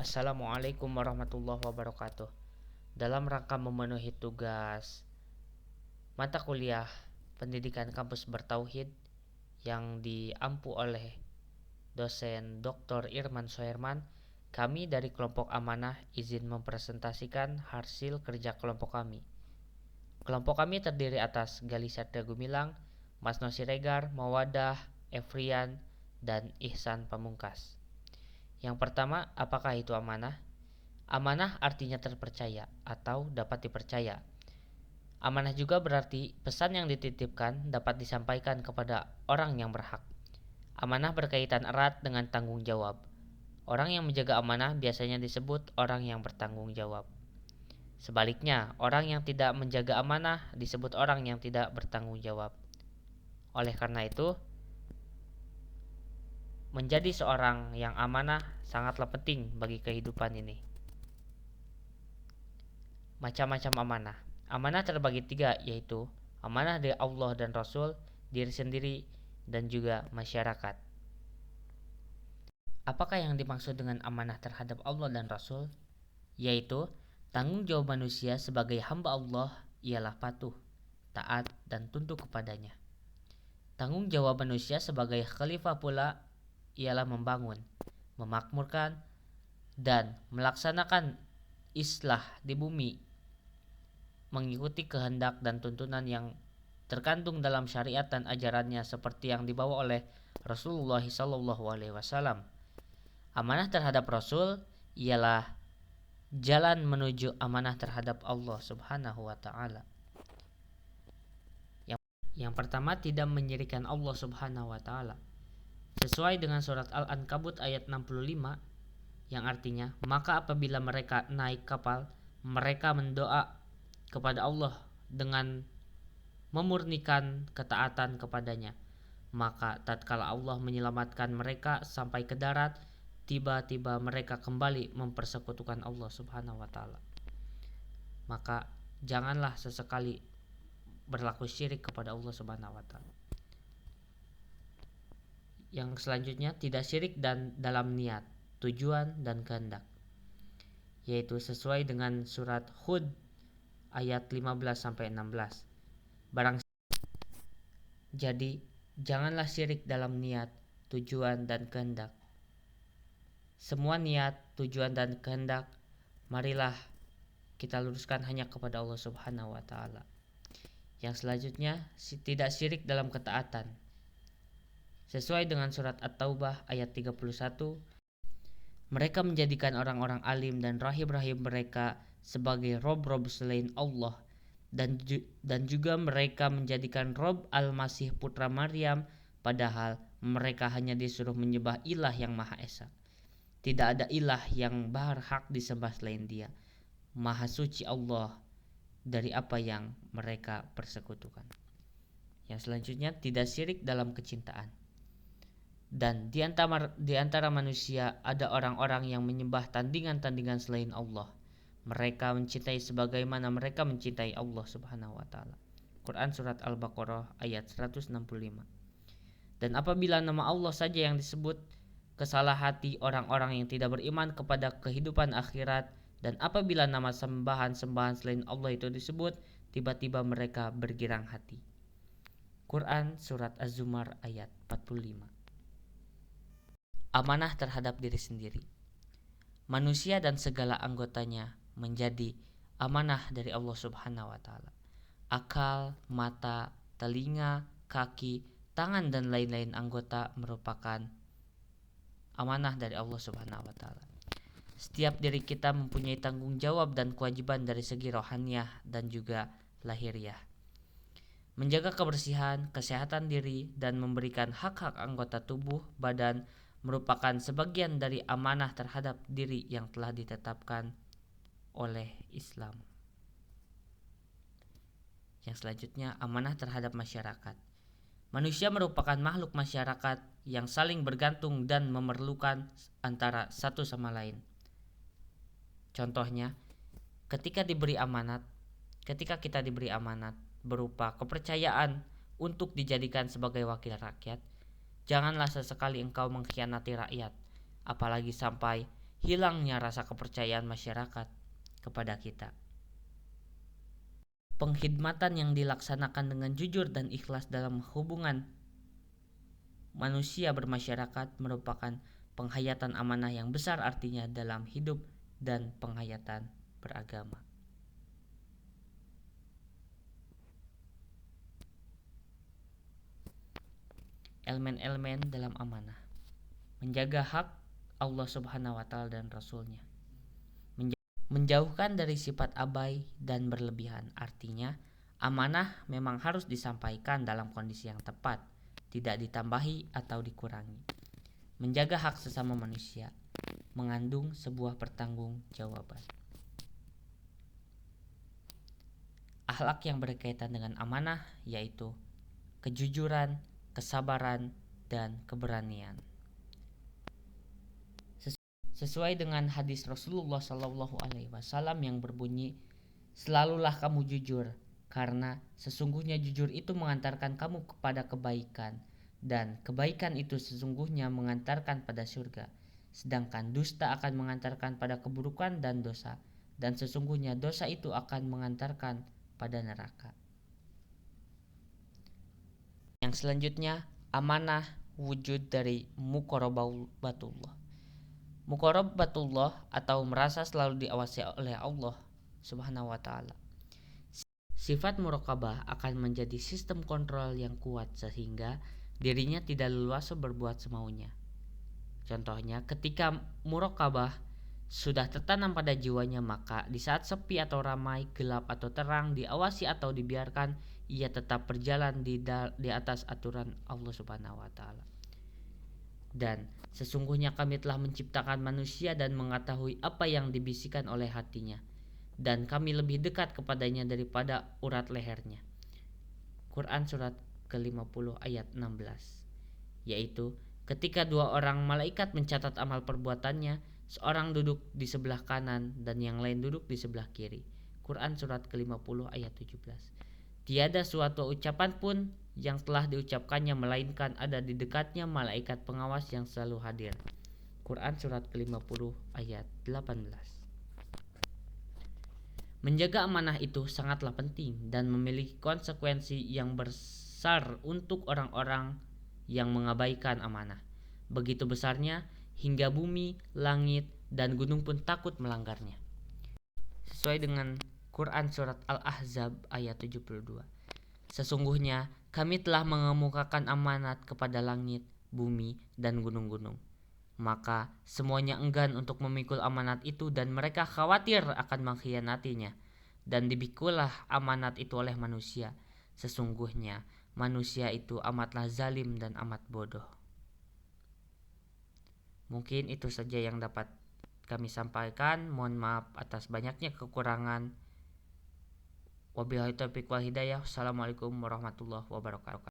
Assalamualaikum warahmatullahi wabarakatuh. Dalam rangka memenuhi tugas mata kuliah pendidikan kampus bertauhid yang diampu oleh dosen Dr. Irman Soherman, kami dari kelompok amanah izin mempresentasikan hasil kerja kelompok kami. Kelompok kami terdiri atas Gali Satria Gumilang, Mas Nosi Regar, Mawadah, Efrian, dan Ihsan Pamungkas. Yang pertama, apakah itu amanah? Amanah artinya terpercaya atau dapat dipercaya. Amanah juga berarti pesan yang dititipkan dapat disampaikan kepada orang yang berhak. Amanah berkaitan erat dengan tanggung jawab. Orang yang menjaga amanah biasanya disebut orang yang bertanggung jawab. Sebaliknya, orang yang tidak menjaga amanah disebut orang yang tidak bertanggung jawab. Oleh karena itu, menjadi seorang yang amanah sangatlah penting bagi kehidupan ini. Macam-macam amanah. Amanah terbagi 3, yaitu amanah dari Allah dan Rasul, diri sendiri, dan juga masyarakat. Apakah yang dimaksud dengan amanah terhadap Allah dan Rasul? Yaitu tanggung jawab manusia sebagai hamba Allah ialah patuh, taat, dan tunduk kepadanya. Tanggung jawab manusia sebagai khalifah pula ialah membangun, memakmurkan, dan melaksanakan islah di bumi, mengikuti kehendak dan tuntunan yang terkandung dalam syariat dan ajarannya seperti yang dibawa oleh Rasulullah SAW. Amanah terhadap Rasul ialah jalan menuju amanah terhadap Allah Subhanahu wa Ta'ala. Yang pertama, tidak menyirikan Allah Subhanahu wa Ta'ala. Sesuai dengan surat Al-Ankabut ayat 65 yang artinya, maka apabila mereka naik kapal, mereka mendoa kepada Allah dengan memurnikan ketaatan kepadanya. Maka tatkala Allah menyelamatkan mereka sampai ke darat, tiba-tiba mereka kembali mempersekutukan Allah Subhanahu wa Ta'ala. Maka janganlah sesekali berlaku syirik kepada Allah Subhanahu wa Ta'ala. Yang selanjutnya, tidak syirik dan dalam niat, tujuan, dan kehendak, yaitu sesuai dengan surat Hud ayat 15-16. Jadi, janganlah syirik dalam niat, tujuan, dan kehendak. Semua niat, tujuan, dan kehendak marilah kita luruskan hanya kepada Allah Subhanahu wa Ta'ala. Yang selanjutnya, tidak syirik dalam ketaatan. Sesuai dengan surat At-Taubah ayat 31, mereka menjadikan orang-orang alim dan rahib-rahib mereka sebagai rob-rob selain Allah, dan juga mereka menjadikan Rob Al-Masih putra Maryam, padahal mereka hanya disuruh menyembah ilah yang Maha Esa. Tidak ada ilah yang berhak disembah selain Dia. Maha suci Allah dari apa yang mereka persekutukan. Yang selanjutnya, tidak syirik dalam kecintaan. Dan di antara manusia ada orang-orang yang menyembah tandingan-tandingan selain Allah. Mereka mencintai sebagaimana mereka mencintai Allah Subhanahu wa Ta'ala. Quran surat Al-Baqarah ayat 165. Dan apabila nama Allah saja yang disebut, kesalah hati orang-orang yang tidak beriman kepada kehidupan akhirat. Dan apabila nama sembahan-sembahan selain Allah itu disebut, tiba-tiba mereka bergirang hati. Quran surat Az-Zumar ayat 45. Amanah terhadap diri sendiri. Manusia dan segala anggotanya menjadi amanah dari Allah Subhanahu wa Ta'ala. Akal, mata, telinga, kaki, tangan, dan lain-lain anggota merupakan amanah dari Allah Subhanahu wa Ta'ala. Setiap diri kita mempunyai tanggung jawab dan kewajiban dari segi rohaniah dan juga lahiriah. Menjaga kebersihan, kesehatan diri, dan memberikan hak-hak anggota tubuh badan merupakan sebagian dari amanah terhadap diri yang telah ditetapkan oleh Islam. Yang selanjutnya, amanah terhadap masyarakat. Manusia merupakan makhluk masyarakat yang saling bergantung dan memerlukan antara satu sama lain. Contohnya, ketika kita diberi amanat berupa kepercayaan untuk dijadikan sebagai wakil rakyat, janganlah sesekali engkau mengkhianati rakyat, apalagi sampai hilangnya rasa kepercayaan masyarakat kepada kita. Pengkhidmatan yang dilaksanakan dengan jujur dan ikhlas dalam hubungan manusia bermasyarakat merupakan penghayatan amanah yang besar artinya dalam hidup dan penghayatan beragama. Elemen-elemen dalam amanah: menjaga hak Allah Subhanahu wa Ta'ala dan Rasul-Nya, menjauhkan dari sifat abai dan berlebihan. Artinya, amanah memang harus disampaikan dalam kondisi yang tepat, tidak ditambahi atau dikurangi. Menjaga hak sesama manusia mengandung sebuah pertanggungjawaban. Akhlak yang berkaitan dengan amanah yaitu kejujuran, kesabaran, dan keberanian. Sesuai dengan hadis Rasulullah SAW yang berbunyi, "Selalulah kamu jujur, karena sesungguhnya jujur itu mengantarkan kamu kepada kebaikan, dan kebaikan itu sesungguhnya mengantarkan pada surga. Sedangkan dusta akan mengantarkan pada keburukan dan dosa, dan sesungguhnya dosa itu akan mengantarkan pada neraka." Yang selanjutnya, amanah wujud dari muqarabatullah. Muqarabatullah atau merasa selalu diawasi oleh Allah Subhanahu wa Ta'ala. Sifat muraqabah akan menjadi sistem kontrol yang kuat sehingga dirinya tidak leluasa berbuat semaunya. Contohnya, ketika muraqabah sudah tertanam pada jiwanya, maka di saat sepi atau ramai, gelap atau terang, diawasi atau dibiarkan, ia tetap berjalan di atas aturan Allah Subhanahu wa Ta'ala. Dan sesungguhnya kami telah menciptakan manusia dan mengetahui apa yang dibisikkan oleh hatinya, dan kami lebih dekat kepadanya daripada urat lehernya. Quran surat ke-50 ayat 16. Yaitu, ketika dua orang malaikat mencatat amal perbuatannya, seorang duduk di sebelah kanan dan yang lain duduk di sebelah kiri. Quran surat ke-50 ayat 17. Tiada suatu ucapan pun yang telah diucapkannya melainkan ada di dekatnya malaikat pengawas yang selalu hadir. Quran surat ke-50 ayat 18. Menjaga amanah itu sangatlah penting dan memiliki konsekuensi yang besar untuk orang-orang yang mengabaikan amanah. Begitu besarnya hingga bumi, langit, dan gunung pun takut melanggarnya. Sesuai dengan Quran surat Al-Ahzab ayat 72. Sesungguhnya kami telah mengemukakan amanat kepada langit, bumi, dan gunung-gunung. Maka semuanya enggan untuk memikul amanat itu dan mereka khawatir akan mengkhianatinya. Dan dipikulah amanat itu oleh manusia. Sesungguhnya manusia itu amatlah zalim dan amat bodoh. Mungkin itu saja yang dapat kami sampaikan. Mohon maaf atas banyaknya kekurangan. Wabillahi taufiq wal hidayah. Assalamualaikum warahmatullahi wabarakatuh.